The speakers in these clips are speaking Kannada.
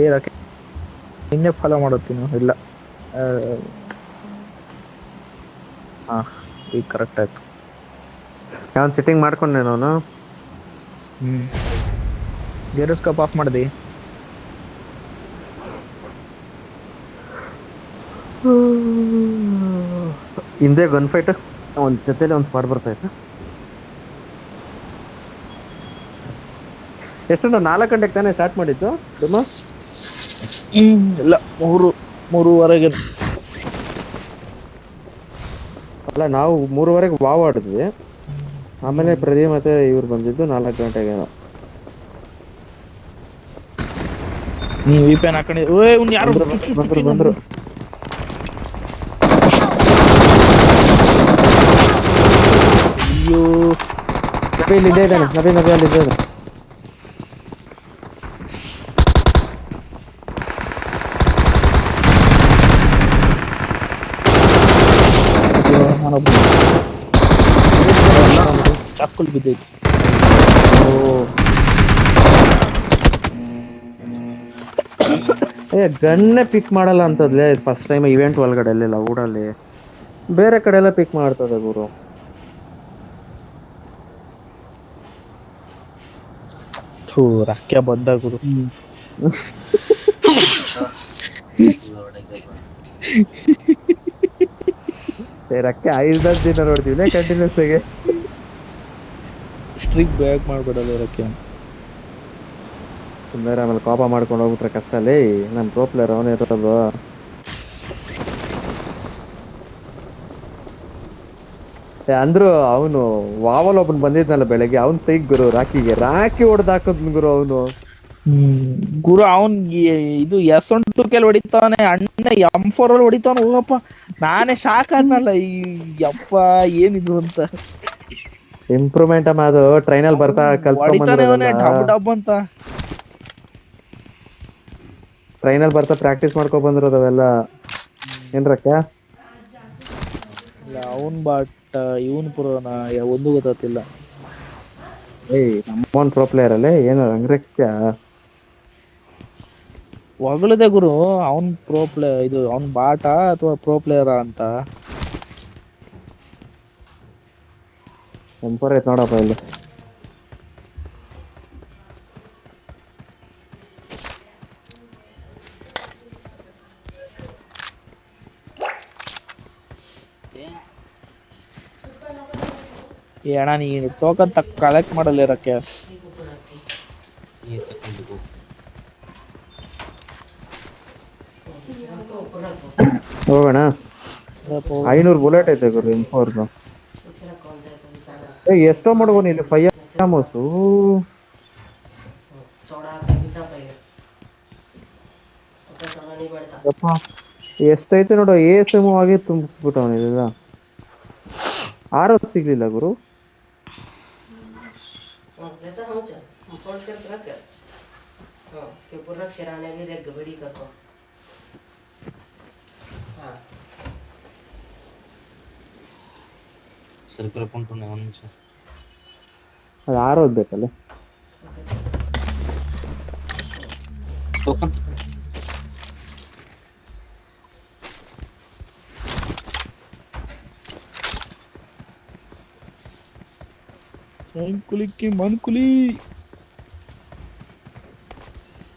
ಏರಕ್ಕೆ ನಿನ್ನೆ ಫಾಲೋ ಮಾಡುತ್ತೀನಿ ಇಲ್ಲ. ಹಾ ಈಗ ಕರೆಕ್ಟ್ ಆಯ್ತು. ಯಾವನ್ ಸೆಟ್ಟಿಂಗ್ ಮಾಡ್ಕೊಂಡೆ ನಾನು. ಗೇರೋಸ್ಕೋಪ್ ಆಫ್ ಮಾಡಿದೆ. ಹಿಂದೆ ಗನ್ ಫೈಟ್ ಒಂದ್ ಜೊತೆಲಿ ಒಂದ್ ಸ್ಪಾಟ್ ಬರ್ತೈತೆ. ಎಷ್ಟು 4 ಗಂಟೆಗೆ ತಾನೇ ಸ್ಟಾರ್ಟ್ ಮಾಡಿದ್ದು ಡೆಮೋ? ಇಲ್ಲ 3:30 ಅಲ್ಲ ನಾವು 3:30ಗೆ ವಾವ್ ಆಡಿದ್ವಿ. ಆಮೇಲೆ ಪ್ರದೀಪ್ ಮತ್ತೆ ಇವ್ರು ಬಂದಿದ್ದು 4 ಗಂಟೆಗೆ. ನೀವು ವಿಪಿಎನ್ ಹಾಕೊಂಡಿ. ಇವ್ನು ಯಾರು ಚುಚ್ಚಿ ಬಂದ್ರು. ಅಯ್ಯೋ ನಬೀಲ್ ಇಲ್ಲೇ ಇದ್ದಾನೆ. ನಬೀಲ್ ಅಲ್ಲಿ ಇದ್ದಾನೆ. ಚಾಕುಲ್ ಬಿದ್ದೈತಿ. ಗನ್ನೇ ಪಿಕ್ ಮಾಡಲ್ಲ ಅಂತದ್ಲೇ ಫಸ್ಟ್ ಟೈಮ್ ಇವೆಂಟ್ ಒಳಗಡೆ ಅಲ್ಲೆಲ್ಲ ಊರಲ್ಲಿ. ಬೇರೆ ಕಡೆ ಎಲ್ಲ ಪಿಕ್ ಮಾಡ್ತದೆ ಗುರು. ರಕ್ಕೆ ಬಂದ ಗುರು. ರಕ್ಕೆ 5 ದಿನ ನೋಡ್ತೀವಿ ಕಂಟಿನ್ಯೂಸ್ ಆಗಿ. ಸ್ಟ್ರಿಕ್ ಬ್ಯಾಕ್ ಮಾಡ್ಬಿಡಲ್ಲ ರಕ್ಕೆ. ಸುಮ್ಮನೆ ಆಮೇಲೆ ಕೋಪ ಮಾಡ್ಕೊಂಡು ಹೋಗ್ಬಿಟ್ರೆ ಕಷ್ಟ ಅಲ್ಲೇ. ನಮ್ ಪ್ರೋ ಪ್ಲೇಯರ್ ಅವನೇ ಇರೋದು. ಅಂದ್ರು ಅವನು ವಾವಲ್ ಒಬ್ಬನ್ ಬಂದಿದ್ನಲ್ಲ ಬೆಳಗ್ಗೆ, ಅವನ್ ಸೈಕ್ ಗುರು. ರಾಕಿ ಹೊಡೆದ್ ಹಾಕದ್ ಗುರು ಅವನು. ಗುರು ಅವನ್ ಇದು S12 ಕೆಲ್ ಹೊಡಿತಾನೆ, ಅಣ್ಣ M4 ಅಲ್ಲಿ ಹೊಡಿತಾನ. ಹೋಗಪ್ಪ ನಾನೇ ಶಾಕ್ ಆದ್ನಲ್ಲ, ಈ ಯಪ್ಪ ಏನಿದು ಅಂತ. ಇಂಪ್ರೂವ್ಮೆಂಟ್ ಅಮ್ಮ ಅದು ಟ್ರೈನಲ್ಲಿ ಬರ್ತಾ ಕಲ್ತ್ಕೊಂಡ್ ಹೊಡಿತಾನೆ ಅವನೇ ಬಂದಿರೋದಲ್ಲ. ಡಬ್ ಡಬ್ ಅಂತ. ಟ್ರೈನಲ್ಲಿ ಬರ್ತಾ ಪ್ರಾಕ್ಟೀಸ್ ಮಾಡ್ಕೊಂಡ್ ಬಂದಿರೋದು ಅವೆಲ್ಲ. ಏನ್ರಕ್ಕ ಅವನ್ ಬಾಟ್ ಇವನ್ ಪುರೋನ ಒಂದು ಗೊತ್ತಾಗ್ತಿಲ್ಲ. ನಮ್ಮನ್ ಪ್ರೋ ಪ್ಲೇಯರ್ ಅಲ್ಲೇ ಏನು ಅಂಗ್ರೆಕ್ಸ್ಯ ಹೊಗಳದೆ ಗುರು. ಅವನ್ ಪ್ರೋ ಪ್ಲೇಯರ್, ಇದು ಅವನ್ ಬಾಟಾ ಅಥವಾ ಪ್ರೋ ಪ್ಲೇಯರಾ ಅಂತ. ಎಂಪೋರ್ ಐತ್ ನೋಡಪ್ಪ ಇಲ್ಲಿ. ಅಣ್ಣ ನೀ ಟೋಕನ್ ಕಲೆಕ್ಟ್ ಮಾಡಲ್ಲ ಇರಕ್ಕೆ. ಹೋಗೋಣ. 500 ಬುಲೆಟ್ ಐತೆ ಗುರು M4. ಎಷ್ಟೋ ಮಾಡ್ಬೋದು ಇಲ್ಲಿ 5 ಆಮೋಸು. ಎಷ್ಟೈತೆ ನೋಡು. ASM ಆಗಿ ತುಂಬಿಸ್ಬಿಟ್ಟವನಿಲ್ಲ. ಆರೋ ಸಿಗ್ಲಿಲ್ಲ ಗುರು. ಅದು ಆರೋದ್ ಬೇಕಲ್ಲ. ಕುಲಿಕ್ಕಿ ಮನ್ಕುಲಿ.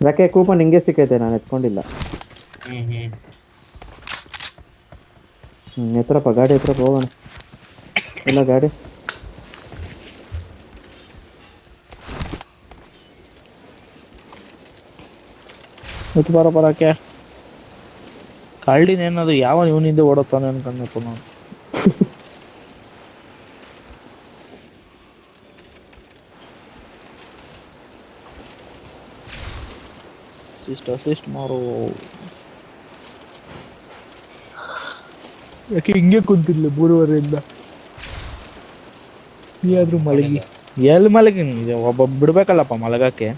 ಯಾಕೆ ಕೂಪನ್ ಹಿಂಗೆ ಸಿಕ್ಕೈತೆ, ನಾನು ಎತ್ಕೊಂಡಿಲ್ಲ. ಎತ್ರಪ್ಪ ಗಾಡಿ ಎತ್ರಪ್ಪ ಹೋಗೋಣ. ಇಲ್ಲ ಗಾಡಿ ಬರಕ್ಕೆ ಕಳ್ಳಿನ ಏನದು ಯಾವ ಇವನಿಂದ ಓಡುತ್ತಾನೆ ಅನ್ಕೊಂಡಪ್ಪ ನಾನು. ಅಸಿಸ್ಟ್ ಮಾಡು. ಯಾಕೆ ಹಿಂಗೆ ಕುಂತಿದ್ಲು 3:30 ನೀ ಮಲಗಿ. ಎಲ್ಲಿ ಮಲಗಿ? ಒಬ್ಬ ಬಿಡ್ಬೇಕಲ್ಲಪ್ಪ ಮಲಗಕ್ಕೆ.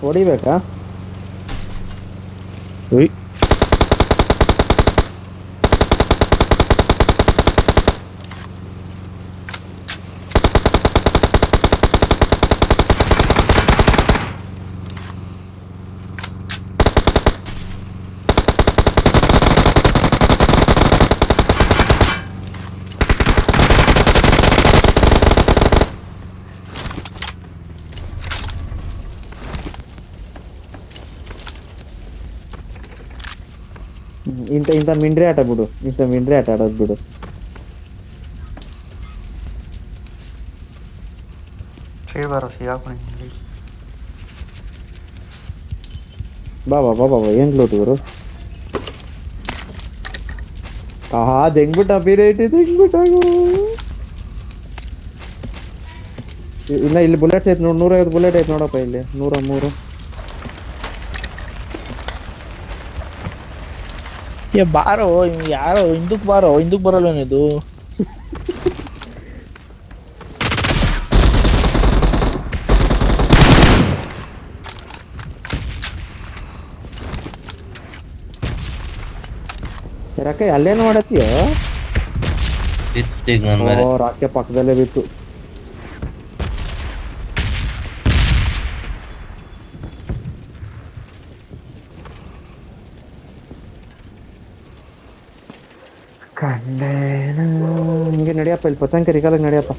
ಹೊಡಿಬೇಕಾ? ಇಂಥ ಇಂಥ ಮಿಂಡ್ರಿ ಆಟ ಬಿಡು, ಇಂಥ ಮಿಂಡ್ರಿ ಆಟ ಆಡೋದು ಬಿಡು. ಬಾ ಏನ್ ಲೋಟ್ ಇವರು. ಹೆಂಗ್ಬಿಟ್ಟ ಅಪಿರೇಟ್ ಇದು ಹೆಂಗ್ಬಿಟ್ಟಾಗು. ಇನ್ನ ಇಲ್ಲಿ ಬುಲೆಟ್ಸ್ ಐತೆ ನೋಡಿ, 150 ಬುಲೆಟ್ ಐತೆ ನೋಡಪ್ಪ ಇಲ್ಲಿ. 103. ಬಾರೋ ಯಾರೋ ಹಿಂದಕ್ ಬಾರೋ, ಹಿಂದಕ್ ಬರಲ್ವೇನಿದು. ರಕ್ಕೆ ಅಲ್ಲೇನು ಮಾಡತ್ತೀಯ? ರಾಕೆ ಪಕ್ಕದಲ್ಲೇ ಬಿತ್ತು. ಕಂಡೇನ ಹಿಂಗೆ ನಡಿಯಪ್ಪ, ಇಲ್ಲಿ ಪತಂಕ ರಿಕಾಲಾಗ ನಡಿಯಪ್ಪ.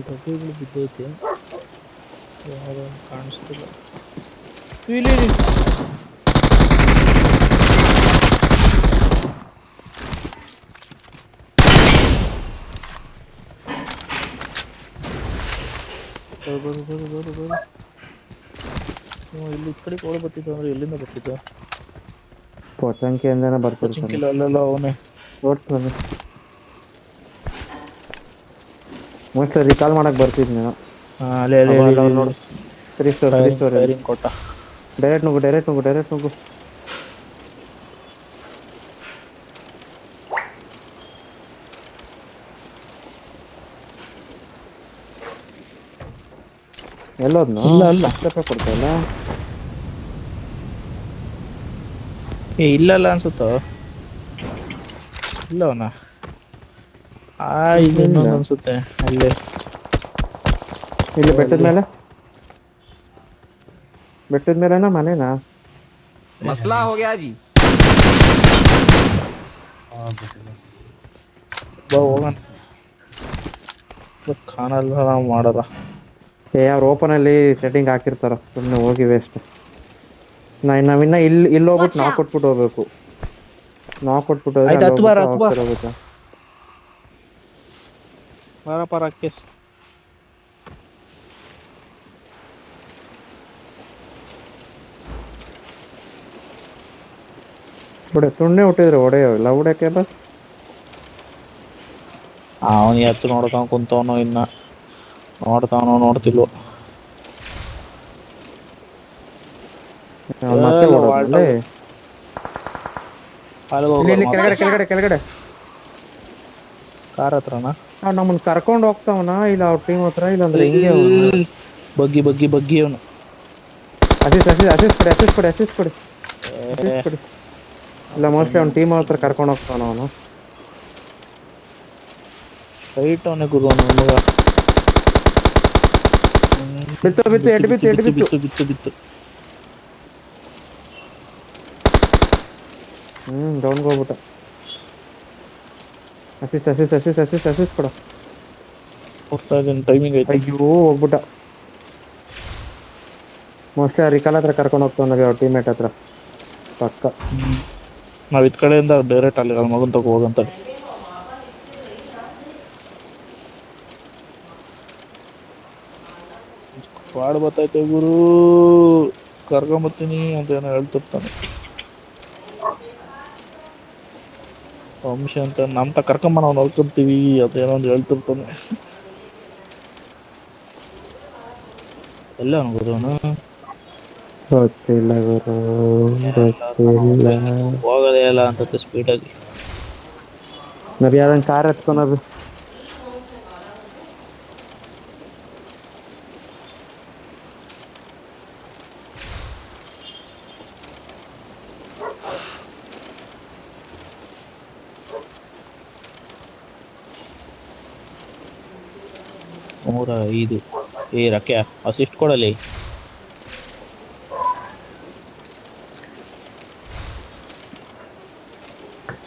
ಡಬ್ಬಿಗಳು ಬಿದ್ದೈತೆ, ಯಾರು ಕಾಣಿಸ್ತಿಲ್ಲ. ಇಲ್ಲಿ ಈ ಕಡೆ ಕೋಳ ಬರ್ತಿದ್ದ ಅಂದ್ರೆ ಎಲ್ಲಿಂದ ಬರ್ತಿದ್ದ? ಪೊಚಂಕಿಯಿಂದನೇ ಪೊಚಂಕಿಲ್ಲ, ಅಲ್ಲೆಲ್ಲ ಅವನೇ ಓಡಿಸ್. ಮೋಸ್ಟ್ಲಿ ರಿಕಾಲ್ ಮಾಡಕ್ ಬರ್ತಿದ್ ನೀನು. ನೋಡು 3 ಸ್ಟೋರ್ ಕೊಟ್ಟ. ಡೈರೆಕ್ಟ್ ನುಗ್ಗು. ಎಲ್ಲೋದ್ನು? ಇಲ್ಲ ಕೊಡ್ತಾಯಿಲ್ಲ. ಇಲ್ಲ ಅನ್ಸುತ್ತ. ಇಲ್ಲ ಅವನ ಇದು ಇನ್ನೊಂದು ಅನ್ಸುತ್ತೆ. ಅಲ್ಲೇ ಇಲ್ಲಿ ಬೆಟ್ಟದ ಮೇಲೆನಾ ಮನೆನಾ? मसला हो गया जी। ಹೋಗೋಣ, ಖಾನ ನಾವು ಮಾಡಲ್ಲ. ಅವ್ರು ಓಪನ್ ಅಲ್ಲಿ ಸೆಟ್ಟಿಂಗ್ ಹಾಕಿರ್ತಾರ, ಸುಮ್ಮನೆ ಹೋಗಿ ವೇಸ್ಟ್. ನಾವಿನ್ನ ಇಲ್ಲಿ ಹೋಗ್ಬಿಟ್ಟು ನಾವು ಕೊಟ್ಬಿಟ್ಟು ಹೋಗ್ಬೇಕು. ಬಾರಪ್ಪ ರಾಕೇಶ್. ಸುಣ್ಣೆ ಹುಟ್ಟಿದ್ರೆ ಹೊಡೆಯೋಲ್ಲ ಹೊಡೆಯಕ್ಕೆ ಬಸ್. ಅವನು ಎತ್ತು ನೋಡ್ತಾವ ಕುಂತವನು, ಇನ್ನ ನೋಡ್ತಿಲ್ವ. ಕೆಳಗಡೆ ಕಾರ್ ಹತ್ರನಾ? ನಮ್ಮನ್ ಕರ್ಕೊಂಡ್ ಹೋಗ್ತಾವನ ಇಲ್ಲ ಅವ್ರ ಟೀಮ್ ಹತ್ರ, ಇಲ್ಲ ಅಂದ್ರೆ ಹಿಂಗೆ ಬಗ್ಗಿ ಅವನು. ಅಸಿಸ್ಟ್ ಕೊಡಿ. ಇಲ್ಲ ಮೋಸ್ಟ್ಲಿ ಅವ್ನ ಟೀಮ್ ಹತ್ರ ಕರ್ಕೊಂಡು ಹೋಗ್ತಾನ ಅವನು. ರೈಟ್ ಅವನೇ ಗುರು ಮಗ. ಬಿತ್ತು. ಡೌನ್ಗೆ ಹೋಗ್ಬಿಟ್ಟ. ಅಸಿಸ್ಟ್ ಕೊಡ. ಹೋಗ್ತಾ ಇದ್ದೀನಿ, ಟೈಮಿಂಗ್ ಐತೆ. ಅಯ್ಯೋ ಹೋಗ್ಬಿಟ್ಟ. ಮೋಸ್ಟ್ಲಿ ರಿಕಾಲ್ ಹತ್ರ ಕರ್ಕೊಂಡು ಹೋಗ್ತಾವ ಅವ್ರ ಟೀಮೇಟ್ ಹತ್ರ ಪಕ್ಕ. ನಾವ್ ಇದ್ ಕಡೆಯಿಂದ ಡೈರೆಕ್ಟ್ ಅಲ್ಲಿ ಮಗನ್ ತಗೋ ಹೋಗಂತ. ಬಾಡ್ ಬತ್ತೈತೆ ಗುರು, ಕರ್ಕೊಂಬತ್ತೀನಿ ಅಂತ ಏನೋ ಹೇಳ್ತಿರ್ತಾನೆ. ವಂಶ ಅಂತ ನಮ್ತ ಕರ್ಕೊಂಬ, ನಾವು ನೋಡ್ಕೊಂತೀವಿ ಅದೇನೋ ಒಂದು ಹೇಳ್ತಿರ್ತಾನೆ. ಎಲ್ಲ ಗುರುವನು ಗೊತ್ತಿಲ್ಲ ಗುರು, ಹೋಗೋದೇ ಇಲ್ಲ ಅಂತ ಸ್ಪೀಡಾಗಿ. ನಾವ್ ಯಾವ್ದೊಂದು ಕಾರ್ ಹತ್ಕೊಳೋದು. ನೂರ 5 ಏ ರಕ್ಕೆ ಅಸಿಸ್ಟ್ ಕೊಡಲಿ.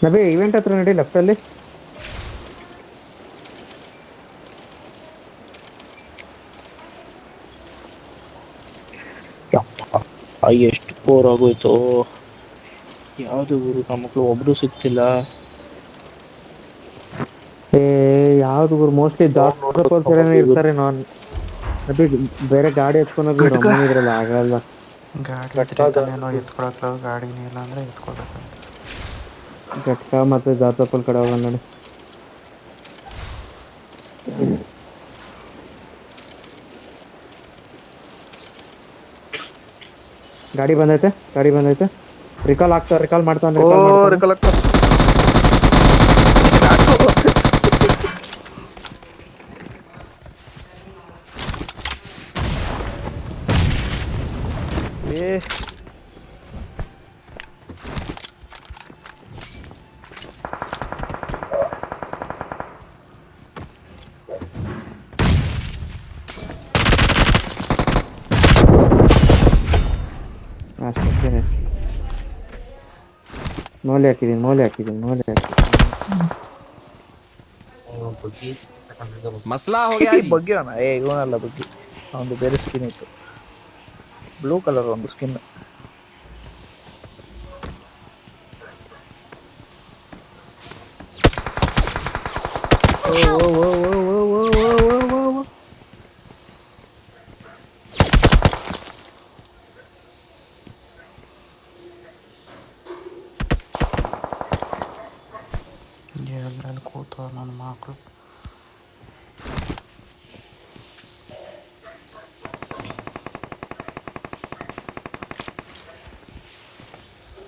ನಬಿ ಇವೆಂಟ್ ಹತ್ರ ನಡಿ ಲೆಫ್ಟ್ ಅಲ್ಲಿ. ಎಷ್ಟು ಬೋರ್ ಆಗೋಯ್ತು. ಯಾವ್ದು ಗುರು ನಮ್ಮ ಮಕ್ಳು ಒಬ್ರು ಸಿಗ್ತಿಲ್ಲ. ಏ ಯಾವ್ದು ಗುರು ಮೋಸ್ಟ್ಲಿ ಜಾಬ್ ಇರ್ತಾರೆ. ನಾನ್ ನಬಿ ಬೇರೆ ಗಾಡಿ ಎತ್ಕೊಂಡೋಗಿ ಅಮ್ಮನ ಇದ್ರಲ್ಲ ಆಗಲ್ಲ. ಗಾಡಿ ಇದ್ರಿಂದನೇನೋ ಎತ್ಕೊಳಕ್ಲ, ಗಾಡಿನೇ ಇಲ್ಲ ಅಂದ್ರೆ ಎತ್ಕೊಳಕ್ಕಾಗುತ್ತೆ. ಘಟ್ಕ ಮತ್ತೆ ಜಾತಪಲ್ ಕಡೆ ಹೋಗೋಣ ನೋಡಿ. ಗಾಡಿ ಬಂದೈತೆ. ರಿಕಾಲ್ ಮಾಡ್ತಾನೆ. ಅಷ್ಟೇ ಮೌಲ್ಯ ಹಾಕಿದ್ದೀನಿ. मसला हो गया जी। ಬಗ್ಗೆ ಇವನಲ್ಲ ಬಗ್ಗೆ ಒಂದು ಬೇರೆ ಸ್ಕಿನ್ ಇತ್ತು, ಬ್ಲೂ ಕಲರ್ ಒಂದು ಸ್ಕಿನ್. ಎಲ್ಲೆಲ್ಲಿ ಕೂತವ ನನ್ನ ಮಕ್ಕಳು.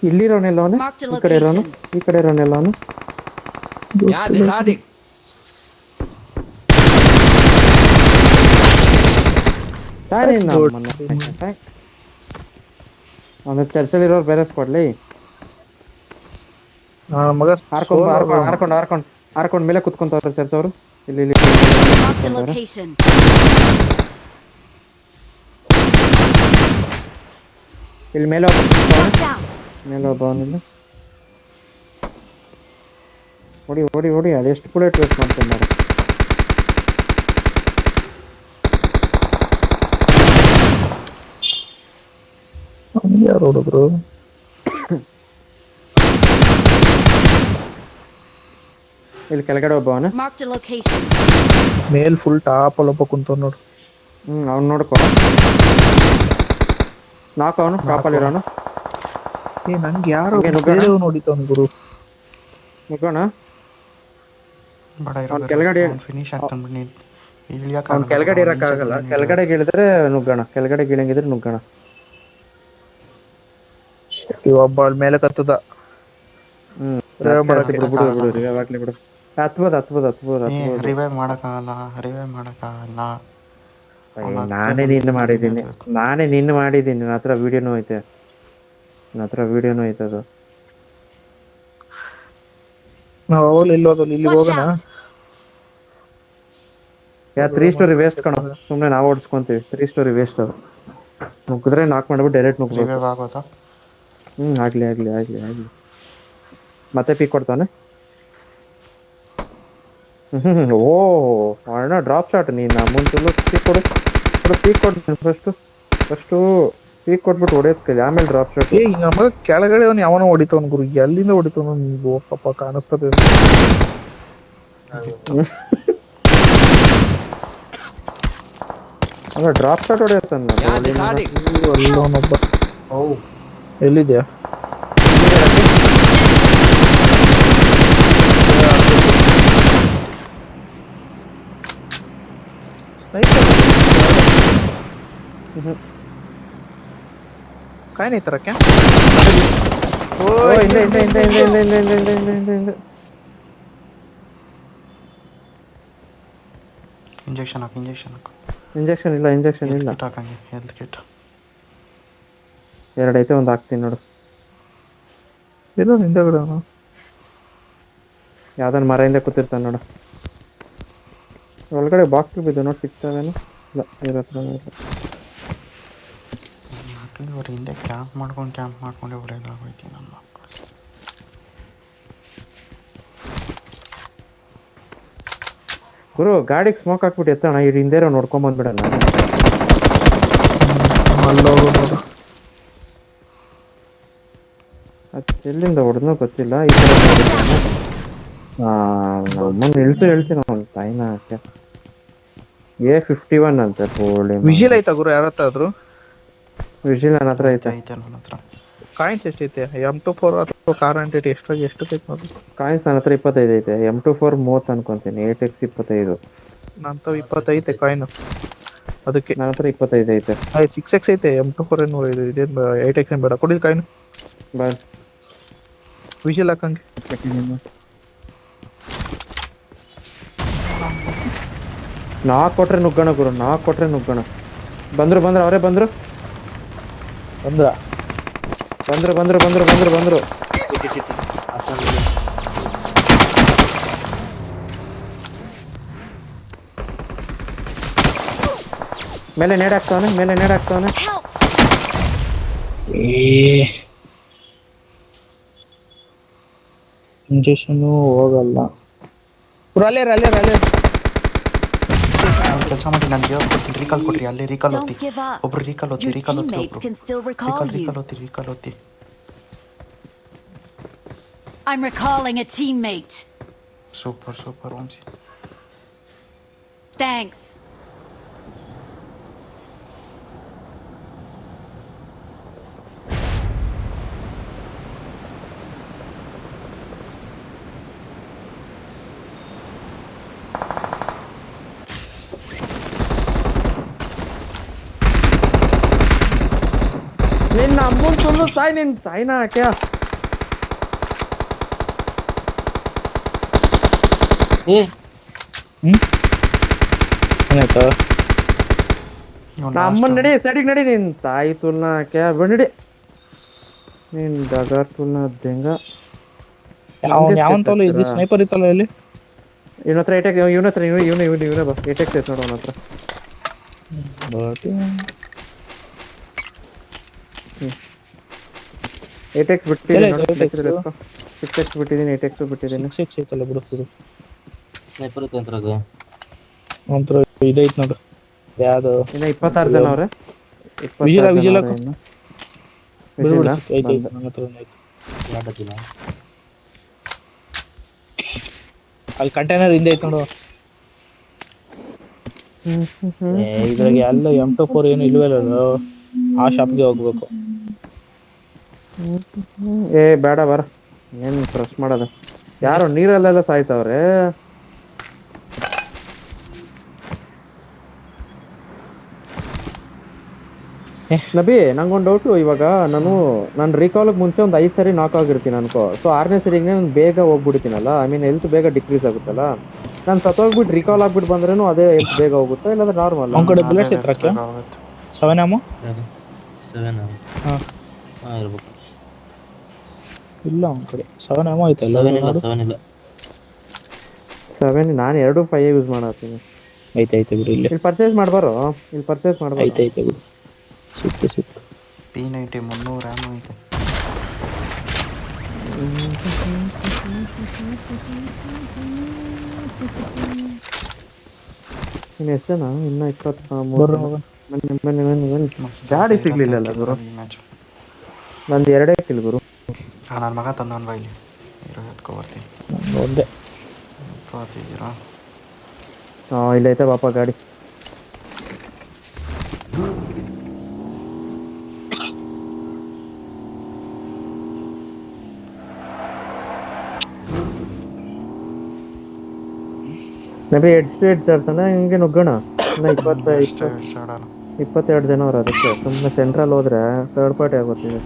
ಇಲ್ಲಿರೋನೆಲ್ಲ ಅವನು, ಈ ಕಡೆ ಇರೋನೆಲ್ಲ ಅವನು. यहाँ दिखा दे। ಅವನು ಚರ್ಚಲ್ಲಿರೋರು ಬೇರೆ ಕೊಡ್ಲಿ. ಮಗ ಹಾರ್ಕೊಂಡು ಮೇಲೆ ಕುತ್ಕೊಂತವ್ರೆ ಚರ್ಚ್ ಅವರು. ಇಲ್ಲಿ ಮೇಲೆ ಒಬ್ಬ ಅವನಿಲ್ಲ. ಹೊಡಿ ಅದೆಷ್ಟು ಕೂಡ ವೇಸ್ಟ್ ಮಾಡ್ತಾರೆ ನೋಡಿ. ಯಾರು ಹುಡುಗರು ಇಲ್ಲಿ ಕೆಳಗಡೆ ಒಬ್ಬ ಅವನು ಮೇಲ್ ಫುಲ್ ಟಾಪ್ ಅಲ್ಲೊಬ್ಬ ಕುಂತ ನೋಡು. ಅವ್ನು ನೋಡ್ಕೊ. ನಾಲ್ಕು ಅವನು ಟಾಪಲ್ಲಿ ಇರೋನು. ನಂಗೆ ಯಾರು ನೋಡಿತವನು ಗುರು. ನುಗ್ಗೋಣ. ಕೆಳಗಡೆ ಫಿನಿಶ್ ಆಗ್ತಾನೆ. ಕೆಳಗಡೆ ಇರಕ್ಕಾಗಲ್ಲ. ಕೆಳಗಡೆ ಇಳಿದ್ರೆ ನುಗ್ಗೋಣ. ಕೆಳಗಡೆ ಇಳಂಗಿದ್ರೆ ನುಗ್ಗೋಣ. ಒಬ್ಬ ಮೇಲೆ ಕತ್ತದ. ಹತ್ಬೋದು. ರಿವೈವ್ ಮಾಡಕ್ಕಾಗಲ್ಲ. ನಾನೇ ನಿನ್ನ ಮಾಡಿದ್ದೀನಿ. ನನ್ನ ಹತ್ರ ವಿಡಿಯೋನು ಐತೆ. ಅದು ನಾವು ಇಲ್ಲಿ ಹೋಗೋಣ. 3 ಸ್ಟೋರಿ ವೇಸ್ಟ್ ಕಣ. ಸುಮ್ಮನೆ ನಾವು ಓಡಿಸ್ಕೊಂತೀವಿ. 3 ಸ್ಟೋರಿ ವೇಸ್ಟ್. ಅದು ನುಗ್ಗಿದ್ರೆ ನಾಕ್ ಮಾಡ್ಬಿಟ್ಟು ಡೈರೆಕ್ಟ್ ನುಗ್ಗಬೇಕು. ಆಗ್ಲಿ. ಮತ್ತೆ ಪೀಕ್ ಕೊಡ್ತಾನೆ. ಓ ಅಣ್ಣ ಡ್ರಾಪ್ ಶಾಟ್. ನೀನು ಮುಂಚೆ ಪೀಕ್ ಕೊಡ್ತೀನಿ. ಫಸ್ಟು ಪೀಕ್ ಕೊಟ್ಬಿಟ್ಟು ಹೊಡೆಯೋದ್ ಆಮೇಲೆ ಡ್ರಾಪ್ ಶಾಟ್. ನಮಗ ಕೆಳಗಡೆ ಅವನು ಯಾವನೋ ಹೊಡಿತವನ್ ಗುರು. ಎಲ್ಲಿಂದ ಹೊಡಿತವನು ನೀವು ಪಾಪ ಕಾಣಿಸ್ತದೆ. ಡ್ರಾಪ್ ಶಾಟ್ ಹೊಡೆಯತ್ತಲ್ಲ. ಅಲ್ಲೊಬ್ಬ ಎಲ್ಲಿದ್ಯಾ? काय नाही तर क्या ಇಂಜೆಕ್ಷನ್ ಇಲ್ಲ ಹೆಲ್ತ್ ಕಿಟ್ 2 ಐತೆ. ಒಂದು ಹಾಕ್ತೀನಿ ನೋಡು. ಇಲ್ಲ ಹಿಂದಗಡೆ ಯಾವ್ದನ್ ಮರದಿಂದ ಕೂತಿರ್ತಾನೆ ನೋಡು. ಒಳಗಡೆ ಬಾಕ್ಸ್ ಬಿದ್ದು ನೋಡಿ ಸಿಗ್ತಾವೇನು. ಇಲ್ಲ ಇವ್ರ ಹತ್ರನೂ ಇಲ್ಲ. ಇವ್ರ ಹಿಂದೆ ಕ್ಯಾಂಪ್ ಮಾಡ್ಕೊಂಡೆ ಹೊಡೆಯೋದಾಗೋಯ್ತು ನನ್ನ ಮಕ್ಕಳು. ಗುರು ಗಾಡಿಗೆ ಸ್ಮೋಕ್ ಹಾಕ್ಬಿಟ್ಟು ಎತ್ತೋಣ, ಇವ್ರು ಹಿಂದೆ ನೋಡ್ಕೊಂಬಂದ್ಬಿಡೋಣ. ಅಲ್ಲೋಗು ನೋಡು. ಅದು ಎಲ್ಲಿಂದ ಹೊಡೆದ್ನೋ ಗೊತ್ತಿಲ್ಲ. ಈ ಕಡೆ ನಮ್ಮನ್ನು ಹೇಳ್ತೀನಿ ಅವ್ನು ತಾಯಿನ. A51 ಅಂತೆ. ವಿಜಿಲ್ ಐತಾ ಗುರು ಯಾರ ಹತ್ರ ಆದ್ರು? ವಿಜಿಲ್ ನನ್ನ ಹತ್ರ ಐತೆ. ಐತೆ ನನ್ನ ಹತ್ರ. ಕಾಯಿನ್ಸ್ ಎಷ್ಟೈತೆ? M24 ಅಥವಾ ಕಾರ್ ಆಂಟಿಟಿ ಎಷ್ಟು ಬೇಕು ನೋಡಿ. ಕಾಯಿನ್ಸ್ ನನ್ನ ಹತ್ರ 25 ಐತೆ. M24 30 ಅನ್ಕೊಂತೀನಿ. 8x 25. ನಂತ 20 ಐತೆ ಕಾಯಿನ್. ಅದಕ್ಕೆ ನನ್ನ ಹತ್ರ 25 ಐತೆ. 6x ಐತೆ. M24 ಏನು ಇದೇನು 8x ಏನು ಬೇಡ. ಕೊಡಿದ್ ಕಾಯಿನ್ ಬಾಯ್ ವಿಜಿಲ್ ಹಾಕಂಗೆ. ನಾಲ್ಕು ಕೊಟ್ರೆ ನುಗ್ಗೋಣ ಗುರು, ನಾಲ್ಕು ಕೊಟ್ರೆ ನುಗ್ಗೋಣ. ಬಂದ್ರು ಅವರೇ ಬಂದ್ರು. ಮೇಲೆ ನೇಡ್ ಹಾಕ್ತಾವನೆ. ಇಂಜೆಕ್ಷನ್ ಹೋಗಲ್ಲ. ಅಲ್ಲೇ ಕೆಲಸ ಮಾಡಿ ನಾನು ಜೀವ ಕೊಡ್ತೀನಿ. ರೀಕಾಲ್ ಕೊಡ್ರಿ. ಅಲ್ಲೇ ರೀಕಾಲ್ Don't ಓದ್ತಿ. give up. ಒಬ್ರು ರೀಕಾಲ್ ಓದ್ತಿ. Your ರೀಕಾಲ್ ಓದ್ತಿ. teammates can still recall you. Recall ಓದ್ತಿ. I'm recalling a teammate. Super Vamshi. Thanks. ನಿನ್ನ ಅಮ್ಮನ ಸುಳ್ಳು ಸಾಯ್. ನಿನ್ನ ತಾಯಿನ ಹಾಕ್ಯ. ಏನಾಯ್ತು? ನಾ ಅಮ್ಮನ ನಡಿ, ಸೈಡಿಗೆ ನಡಿ. ನಿನ್ನ ತಾಯಿ ತುಲ್ನ ಹಾಕ್ಯ ನಡಿ. ನಿನ್ ಡಗರ್ ತುಲ್ನ ದೆಂಗ. ಯಾವಂತಲ್ಲ ಇದು ಸ್ನೈಪರ್ ಇತ್ತಲ್ಲ ಇಲ್ಲಿ. ಇವನ ಹತ್ರ ಏಟೆಕ್, ಇವನ ಹತ್ರ ಇವನೇ ಬಾ. ಏಟೆಕ್ ಐತೆ ನೋಡು ಅವನ ಹತ್ರ. 8x ಬಿಟ್ಟಿದ್ದೀನಿ. 6x ಬಿಟ್ಟಿದ್ದೀನಿ, 8x ಬಿಟ್ಟಿದ್ದೀನಿ. 6x ಐತಲ್ಲ ಬಿಡು. ಸ್ನೈಪರ್ ತಂತ್ರಾಗ ಒಂಥರ ಇದೈತ್ ನೋಡು. ಯಾವ್ದು ಇನ್ನ 26 ಜನ ಅವ್ರೆ. ವಿಜಿಲ್ ಐತೆ. ನನ್ನ ಹತ್ರ ಐತೆ. ಯಾಡತಿಲ್ಲ. ಅಲ್ಲಿ ಕಂಟೈನರ್ ಹಿಂದೆ ಐತೆ ನೋಡು. ಇದ್ರಾಗ ಎಲ್ಲ M24 ಏನು ಇಲ್ವಲ್ಲ. ಆ ಶಾಪ್ಗೆ ಹೋಗ್ಬೇಕು. ಬೇಡ ಬರ. ಏನ್ ಪ್ರೆಸ್ ಮಾಡೋದ? ಯಾರು ನೀರಲ್ಲೆಲ್ಲ ಸಾಯ್ತವ್ರೆ. ನಬಿ ನಂಗೊಂದು ಡೌಟು. ಇವಾಗ ನಾನು ರೀಕಾಲ್ಗೆ ಮುಂಚೆ ಒಂದು 5 ಸರಿ ನಾಕ್ ಆಗಿರ್ತೀನಿ ಅನ್ಕೋ. ಸೊ 6ನೇ ಸರಿಗೆ ನಾನು ಬೇಗ ಹೋಗ್ಬಿಡ್ತೀನಲ್ಲ. ಐ ಮೀನ್ ಹೆಲ್ತ್ ಬೇಗ ಡಿಕ್ರೀಸ್ ಆಗುತ್ತಲ್ಲ. ನಾನು ಸತ್ತೋಗ್ಬಿಟ್ಟು ರೀಕಾಲ್ ಆಗ್ಬಿಟ್ಟು ಬಂದ್ರೇನು ಅದೇ ಹೆಲ್ತ್ ಬೇಗ ಹೋಗುತ್ತಾ ಇಲ್ಲಾಂದ್ರೆ ನಾರ್ಮಲ್? ಅವ್ನ ಕಡೆ ಬುಲೆಟ್ಸ್ ಇತ್ರಕ್ಕೆ 7 ammo 7 ಹಾ ಇರ್ಬೇಕು. ಇಲ್ಲ ಅವ್ನ ಕಡೆ 7 ammo ಐತಲ್ಲ. 7 ಇಲ್ಲ. 7 ನಾನು 2 5 ಯೂಸ್ ಮಾಡತ್ತೀನಿ. ಐತೆ ಬಿಡು. ಇಲ್ಲಿ ಪರ್ಚೇಸ್ ಮಾಡ್ಬಾರೋ. ಐತೆ ಬಿಡು. ಸಿಕ್ತು. P90 300 ammo ಐತೆ. ಇನ್ನು ಎಷ್ಟು ಜನ? ಇನ್ನ 23. ಬನ್ನಿ. ಗಾಡಿ ಸಿಗ್ಲಿಲ್ಲ ಗುರು. ನಂದು 2 ಕಿಲ್ ಗುರು. ನನ್ನ ಮಗ ತಂದವನ್ ಬಾ ಇಲ್ಲಿ. ಎತ್ಕೊ ಬರ್ತೀನಿ. ಒಂದೇ ಬರ್ತಿದ್ದೀರಾ? ಇಲ್ಲೈತೆ ಬಾಪ ಗಾಡಿ. ನಬಿ ಹೆಡ್ ಚಾರ್ಸನ ಹಿಂಗೆ ನುಗ್ಗೋಣ. ಇನ್ನ 22 ಜನ ಅವ್ರು. ಅದಕ್ಕೆ ಸುಮ್ಮನೆ ಸೆಂಟ್ರಲ್ ಹೋದ್ರೆ ಥರ್ಡ್ ಪಾರ್ಟಿ ಆಗೋತಿದೆ.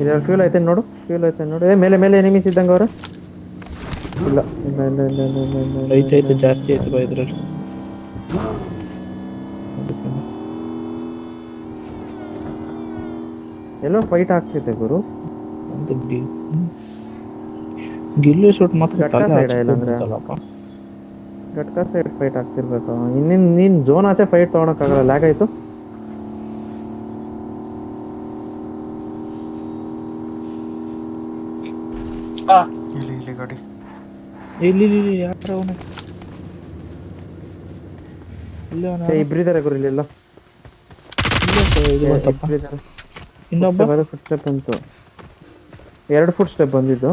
ಇದ್ರಲ್ಲಿ ಫ್ಯೂಲ್ ಐತೆ ನೋಡು. ಮೇಲೆ ಎನಿಮೀಸ್ ಇದ್ದಂಗೆ ಅವ್ರೆ. ಇಲ್ಲ ಇಲ್ಲ ಇಲ್ಲ ಇಲ್ಲ ಇಲ್ಲ ಇಲ್ಲ ಇಲ್ಲ ಇಲ್ಲ ಐತೆ ಇಲ್ಲ ಜಾಸ್ತಿ ಇಲ್ಲ ಐತೆ ಬಾ ಇದ್ರಲ್ಲಿ. ಎಲ್ಲೋ ಫೈಟ್ ಆಗ್ತಿದೆ ಗುರು. ಅಂತ ಗಿಲ್ಲಿ ಶೂಟ್ ಮಾತ್ರ ಘಟ್ಕ ತಲೆ ಸೈಡ್ ಆಚೆ ಇಲ್ಲಾಂದ್ರೆ ಬಂತಲ್ಲಪ್ಪ. ಘಟ್ಕ ಸೈಡ್ ಫೈಟ್ ಆಗ್ತಿರ್ಬೇಕು. ನೀನ್ ಝೋನ್ ಆಚೆ ಫೈಟ್ ತಗೊಳಕ್ಕಾಗಲ್ಲ, ಲ್ಯಾಗ್ ಆಯ್ತು. ಇಲ್ಲಿ ಗಾಡಿ. ಇಲ್ಲಿ ಯಾರು ಅವನು? ಇಲ್ಲಿ ಅವನ ಇಬ್ರಿದಾರೆ ಗುರು ಇಲ್ಲೆಲ್ಲ. ಇದು ಬಂತಪ್ಪ. ಇಬ್ರಿದಾರೆ. ಇನ್ನೊಬ್ಬ ಫುಟ್ ಸ್ಟೆಪ್ ಬಂತು, 2 ಫುಟ್ ಸ್ಟೆಪ್ ಬಂದಿದ್ದು.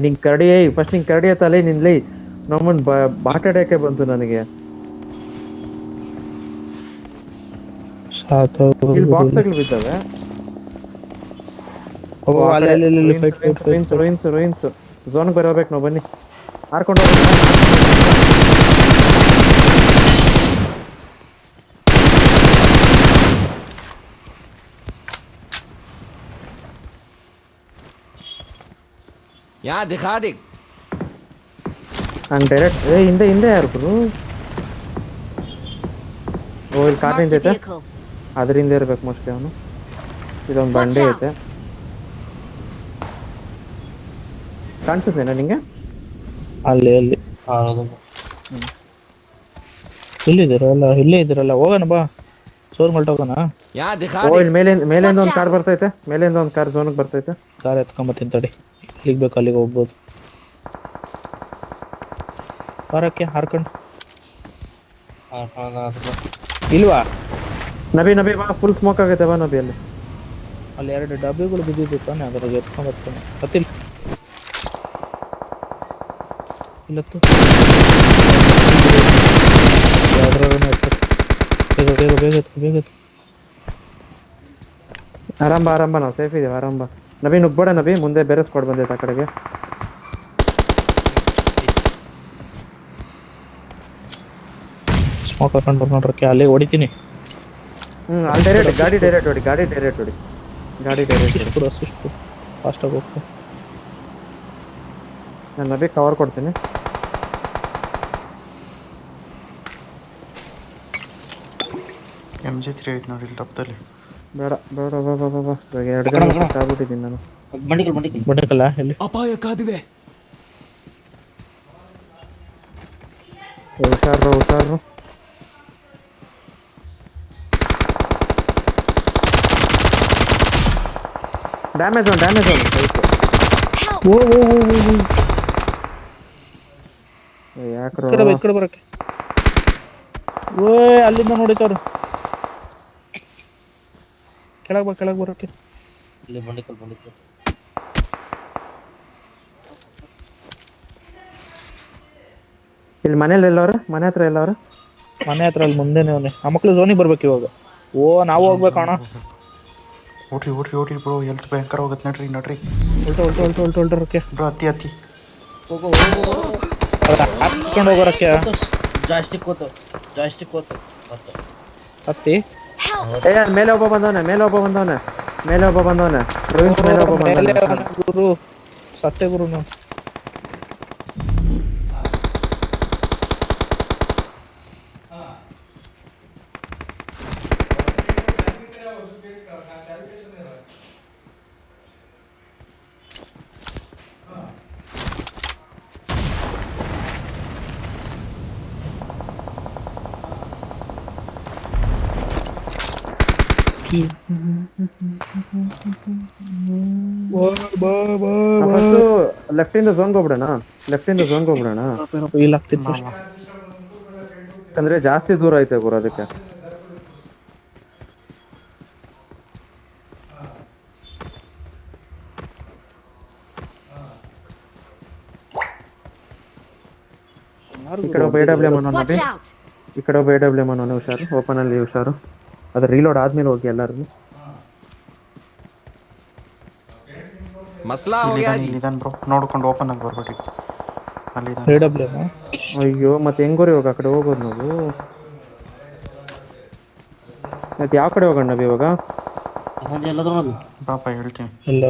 ನಿಂಗೆ ಕರಡಿ, ಫಸ್ಟ್ ನಿಂಗೆ ಕರಡಿ ತಲೆ ನಿನ್ಲಿ ನಮ್ಮನ್ ಬಾಟಾಡಕ್ಕೆ ಬಂತು ನನಗೆ. ಇಲ್ಲಿ ಬಾಕ್ಸ್ಗಳು ಬಿದ್ದಾವೆ. ರೋಯಿನ್ಸ್ ಝೋನ್ಗೆ ಬರೋಬೇಕು ನಾವು, ಬನ್ನಿ ಹಾರ್ಕೊಂಡು यहाँ दिखा दे। ಹಂಗೆ ಡೈರೆಕ್ಟ್. ಹಿಂದೆ ಯಾರು ಗುರು? ಓ ಇಲ್ಲಿ ಕಾರ್ Marked a ನಿಂತೈತೆ, vehicle. ಅದರಿಂದ ಇರ್ಬೇಕು ಮೋಸ್ಟ್ಲಿ ಅವನು. ಇದೊಂದು ಬಂಡೆ Watch out. ಐತೆ, ಕಾಣಿಸುತ್ತೇನಾ ನಿಂಗೆ? ಅಲ್ಲಿ ಹೌದು. ಇಲ್ಲೇ ಇದ್ದೀರಲ್ಲ, ಹೋಗೋಣ ಬಾ, ಸೋರ್ ಹೊರಟೋಗೋಣ. यहाँ दिखा ಓ दे। ಇಲ್ಲಿ ಮೇಲಿಂದ ಒಂದು Watch ಕಾರ್ out. ಬರ್ತೈತೆ, ಮೇಲಿಂದ ಒಂದು ಕಾರ್ ಝೋನ್ಗೆ ಬರ್ತೈತೆ. ಕಾರ್ ಎತ್ಕೊಂಬತ್ತೀನಿ ತಡಿ, ಇಲ್ಲಿಗೆ ಬೇಕು ಅಲ್ಲಿಗೆ ಹೋಗ್ಬೋದು. ಕಾರಕ್ಕೆ ಹಾರ್ಕೊಂಡು ಇಲ್ವಾ? ನಬಿ ಬಾ, ಫುಲ್ ಸ್ಮೋಕ್ ಆಗೈತೆ ಬಾ ನಬಿ. ಅಲ್ಲಿ ಅಲ್ಲಿ 2 ಡಬ್ಬಿಗಳು ಬಿದ್ದಿದ್ದು ತಾನೆ, ಅದ್ರಾಗ ಎತ್ಕೊಂಬರ್ತಾನೆ. ಗೊತ್ತಿಲ್ಲ ಇಲ್ಲತ್ತು ಬೇಗ ಆರಂಭ ನಾವು ಸೇಫ್ ಇದೀವಿ. ಆರಂಭ ನಬಿ, ನುಗ್ಬೇಡ ನಬಿ, ಮುಂದೆ ಬೇರೆ ಸ್ಕ್ವಾಡ್ ಬಂದೈತೆ ಆ ಕಡೆಗೆ. ಸ್ಮೋಕ್ ಹಾಕೊಂಡು ಬರ್ಕೊಂಡ್ರಕ್ಕೆ ಅಲ್ಲಿ ಹೊಡಿತೀನಿ. ಅಲ್ಲಿ ಡೈರೆಕ್ಟ್ ಗಾಡಿ ಡೈರೆಕ್ಟ್ ಹೊಡಿ. ಅಸಿಸ್ಟ್ ಕೊಡು ಫಾಸ್ಟಾಗಿ ಹೋಗ್ತು. ನಾನು ನಬಿ ಕವರ್ ಕೊಡ್ತೀನಿ. MG3 ಐತೆ ನೋಡಿ ಇಲ್ಲಿ ಟಪ್ದಲ್ಲಿ. ಬೇಡ ಬಾ 2 ಗಂಟೆ ಆಗ್ಬಿಟ್ಟಿದ್ದೀನಿ ನಾನು. ಬಂಡಿಕಲ್ಲ ಎಲ್ಲಿ? ಅಪಾಯ ಕಾದಿದೆ. ಹುಷಾರು. Damage on Help. ಯಾಕ್ರೋ ಈ ಕಡೆ ಬರಕ್ಕೆ. ಅಲ್ಲಿಂದ ನೋಡಿತವ್ರು. ಕೆಳಗೆ ಬರಕ್ಕೆ. ಇಲ್ಲಿ ಬಂಡಿಕಲ್ ಇಲ್ಲಿ ಮನೇಲಿ ಎಲ್ಲವ್ರ? ಮನೆ ಹತ್ರ ಎಲ್ಲವ್ರ? ಮನೆ ಹತ್ರ ಅಲ್ಲಿ ಮುಂದೆನೆ ಅವನೇ. ಆ ಮಕ್ಳು ಝೋನಿಗೆ ಬರ್ಬೇಕು ಇವಾಗ. ನಾವು ಹೋಗ್ಬೇಕಣ್ಣ. ಓಡ್ರಿ ಬ್ರೋ, ಹೆಲ್ತ್ ಭಯಂಕರ ಹೋಗುತ್ತೆ. ನಡ್ರಿ ಹೊಲ್ಟೋರಕ್ಕೆ ಬ್ರೋ, ಹತ್ತಿ ಹಾಕ್ಕೊಂಡು ಹೋಗೋರಕ್ಕೆ. ಜಾಸ್ಟಿಕ್ ಹೋತು ಹತ್ತಿ ಮೇಲೆ ಒಬ್ಬ ಬಂದವನೆ. ರೋಹಿನ್ಸ್ ಮೇಲೆ ಒಬ್ಬ ಬಂದವನೆ. ಗುರು ಸತ್ಯ ಗುರು ನಾವು. ಲೆಫ್ಟ್ ಇಂದ ಝೋನ್ಗೆ ಹೋಗ್ಬಿಡೋಣ. ಇಲ್ಲ ಆಗ್ತಿತ್ತು ಫಸ್ಟ್. ಅಂದ್ರೆ ಜಾಸ್ತಿ ದೂರ ಐತೆ ಗುರು, ಅದಕ್ಕೆ. ಈ ಕಡೆ ಒಬ್ಬ AWM Watch out. ಹುಷಾರು. ಓಪನ್ ಅಲ್ಲಿ ಹುಷಾರು. ಅದ್ರ ರೀಲೋಡ್ ಆದ್ಮೇಲೆ ಹೋಗಿ ಎಲ್ಲರೂ. मसला हो गया जी। ಇಲ್ಲಿದ್ದಾನೆ ಬ್ರೋ, ನೋಡ್ಕೊಂಡು ಓಪನ್ ಆಗಿ ಬರ್ಬೇಡಿ. ಅಲ್ಲಿದ್ದಾನೆ. AWM ಅಯ್ಯೋ, ಮತ್ತೆ ಹೆಂಗೋರಿ ಇವಾಗ ಆ ಕಡೆ ಹೋಗೋದು ನಾವು? ಮತ್ತೆ ಯಾವ ಕಡೆ ಹೋಗೋಣ ನಾವ್ ಇವಾಗ? ಪಾಪ ಹೇಳ್ತೀನಿ. ಇಲ್ಲ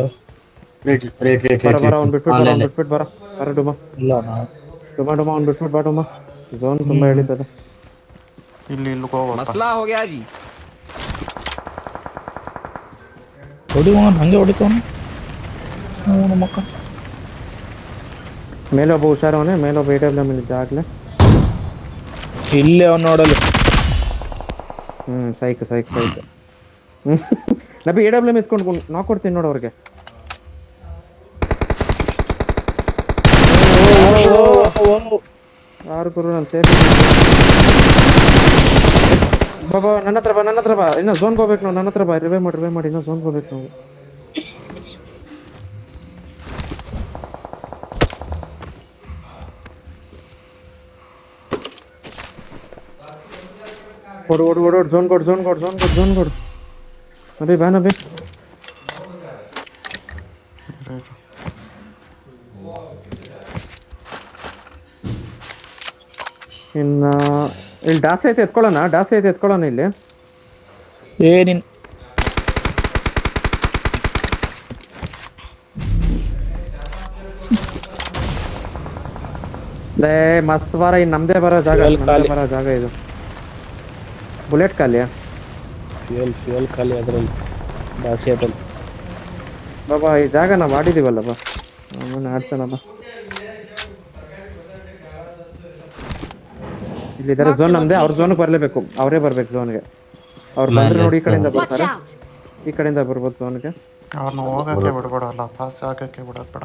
ಬರ ಅವ್ನು ಬಿಟ್ಬಿಟ್ಟು ಬರ ಡುಮ ಇಲ್ಲ ಅವ್ನು ಬಿಟ್ಬಿಟ್ಟು ಬಾ ಡುಮ. ಝೋನ್ ತುಂಬಾ ಹೇಳಿದ್ದದ. ಇಲ್ಲಿ ಹೋಗಪ್ಪ. मसला हो गया जी. ಹೊಡಿವನ್ ಹಂಗೆ ಹೊಡಿತಾವನು ಮಕ್ಕ. ಮೇಲೆ ಒಬ್ಬ ಹುಷಾರವನೇ, ಮೇಲೆ ಒಬ್ಬ AWM ಇದ್ದ ಆಗ್ಲೇ. ಇಲ್ಲೇ ಅವ್ನು ನೋಡಲು. ಸೈಕ್ ನಬಿ AWM ಎತ್ಕೊಂಡು ನಾ ಕೊಡ್ತೀನಿ ನೋಡು ಅವ್ರಿಗೆ. ಯಾರು ಗುರು ನಾನು ಸೇಫ್. ಬಾಬಾ ನನ್ನ ಹತ್ರ ಬಾ ಇನ್ನ ಝೋನ್ಗೆ ಹೋಗ್ಬೇಕು ನಾವು. ನನ್ನ ಹತ್ರ ಬಾ, ರಿವೇ ಮಾಡಿ ಇನ್ನೂ ಝೋನ್ಗೆ ಹೋಗ್ಬೇಕು ನಾವು. ಓಡು ಝೋನ್ ಕೊಡು ನಬಿ ಬಾ ನಬಿ. ಇನ್ನ ಇಲ್ಲಿ ಡಾಸ್ ಐತೆ ಎತ್ಕೊಳ್ಳೋಣ ಇಲ್ಲಿ. ಏನಿನ್ ಮಸ್ತ್ ಬಾರ. ಇನ್ನು ನಮ್ದೇ ಬರೋ ಜಾಗ ಇದು. ಬುಲೆಟ್ ಖಾಲಿಯಾ? ಫ್ಯೂಯಲ್ ಖಾಲಿ ಅದರಲ್ಲಿ ದಾಸಿಯಾದಲ್ಲಿ. ಬಾಬಾ ಈ ಜಾಗ ನಾವು ಆಡಿದೀವಲ್ಲ ಬಾ, ಆಡ್ತಾನಪ್ಪ. ಇಲ್ಲಿದ್ದಾರೆ ಝೋನ್ ನಮ್ದೆ. ಅವ್ರ ಝೋನ್ಗೆ ಬರಲೇಬೇಕು, ಅವರೇ ಬರ್ಬೇಕು ಝೋನ್ಗೆ. ಅವ್ರು ಬಂದ್ರೆ ನೋಡಿ ಈ ಕಡೆಯಿಂದ Watch ಬರ್ತಾರೆ, out! ಈ ಕಡೆಯಿಂದ ಬರ್ಬೋದು ಝೋನ್ಗೆ. ಅವ್ರನ್ನ ಹೋಗಕ್ಕೆ ಬಿಡ್ಬೇಡಲ್ಲ, ಪಾಸ್ ಆಗಕ್ಕೆ ಬಿಡೋದು ಬೇಡ.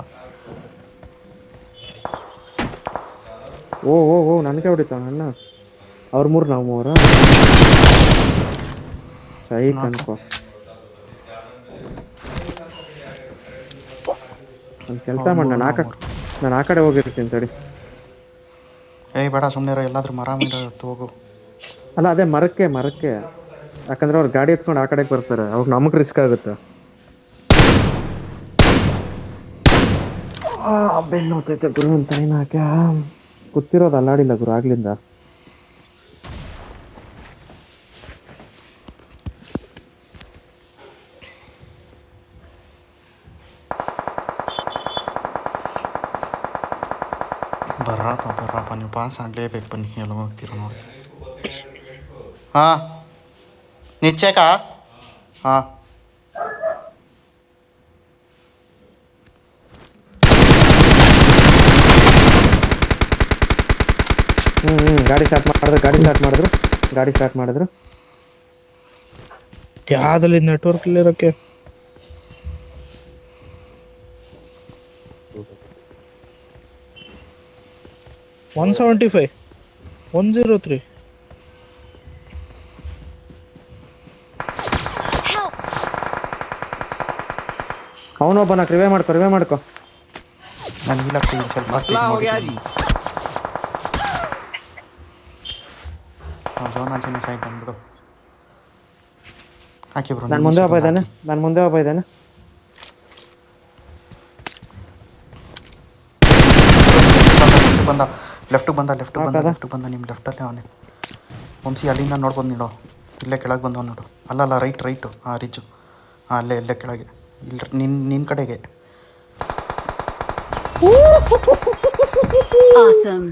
ಓ ನನಗೆ ಹೊಡಿತಾವ ಅಣ್ಣ. ಅವ್ರ ಮೂರು ನಾವು ಮೂರ ಸೈಕ್ ಅನ್ಕೋ. ಒಂದು ಕೆಲಸ ಮಾಡಿ, ನಾನು ಆ ಕಡೆ ಹೋಗಿರ್ತೀನಿ ತಡಿ. ಬೇಡ ಸುಮ್ಮನೆ ಎಲ್ಲಾದ್ರೂ ಮರ ಹೋಗು. ಅಲ್ಲ ಅದೇ ಮರಕ್ಕೆ ಯಾಕಂದ್ರೆ ಅವ್ರು ಗಾಡಿ ಎತ್ಕೊಂಡು ಆ ಕಡೆಗೆ ಬರ್ತಾರೆ, ಅವಾಗ ನಮಗೆ ರಿಸ್ಕ್ ಆಗುತ್ತೆ. ಬೆನ್ನು ಹೋಗ್ತೈತೆ ಗುರು ಅಂತ ಏನಾಕ ಗೊತ್ತಿರೋದು ಅಲ್ಲಾಡಿಲ್ಲ ಗುರು ಆಗ್ಲಿಂದ. ಬರ್ರಪ್ಪ ನೀವು ಪಾಸ್ ಆಗಲೇಬೇಕು. ಬನ್ನಿ ಎಲ್ಲ ಹೋಗ್ತೀರ ನೋಡ್ತೀವಿ. ಹಾಂ ನಿಚ್ಚೇಕಾ? ಹಾಂ ಗಾಡಿ ಸ್ಟಾರ್ಟ್ ಮಾಡಿದ್ರು. ಯಾವ್ದಲ್ಲಿ ನೆಟ್ವರ್ಕ್ ಇಲ್ಲಿರೋಕೆ. $175 103. Help! ಅವನೊಬ್ಬ ನಾ ರಿವೇ ಮಾಡ್ಕೊ. ನಾನು ಈಲಾಗ್ತೀನಿ ಸ್ವಲ್ಪ. मसला हो गया जी. ಝೋನ್ ಆಚೆನೆ ಸಾಯ್ತು ಅಂದ್ಬಿಡು. ಹಾಕಿ ಬ್ರೋ. ನಾನು ಮುಂದೆ ಒಬ್ಬ ಇದ್ದಾನೆ. ಲೆಫ್ಟ್ ಬಂದ ನಿಮ್ಮ ಲೆಫ್ಟಲ್ಲೇ ಅವನೇ. ವಂಶಿ ಅಲ್ಲಿಂದ ನೋಡ್ಬೋದು ನೀನು. ಇಲ್ಲೇ ಕೆಳಗೆ ಬಂದವ ನೋಡು. ಅಲ್ಲ ರೈಟು. ಹಾಂ ರಿಚ್ಚು. ಹಾಂ ಅಲ್ಲೇ ಕೆಳಗೆ. ಇಲ್ಲಿ ನಿನ್ನ ಕಡೆಗೆ. Awesome.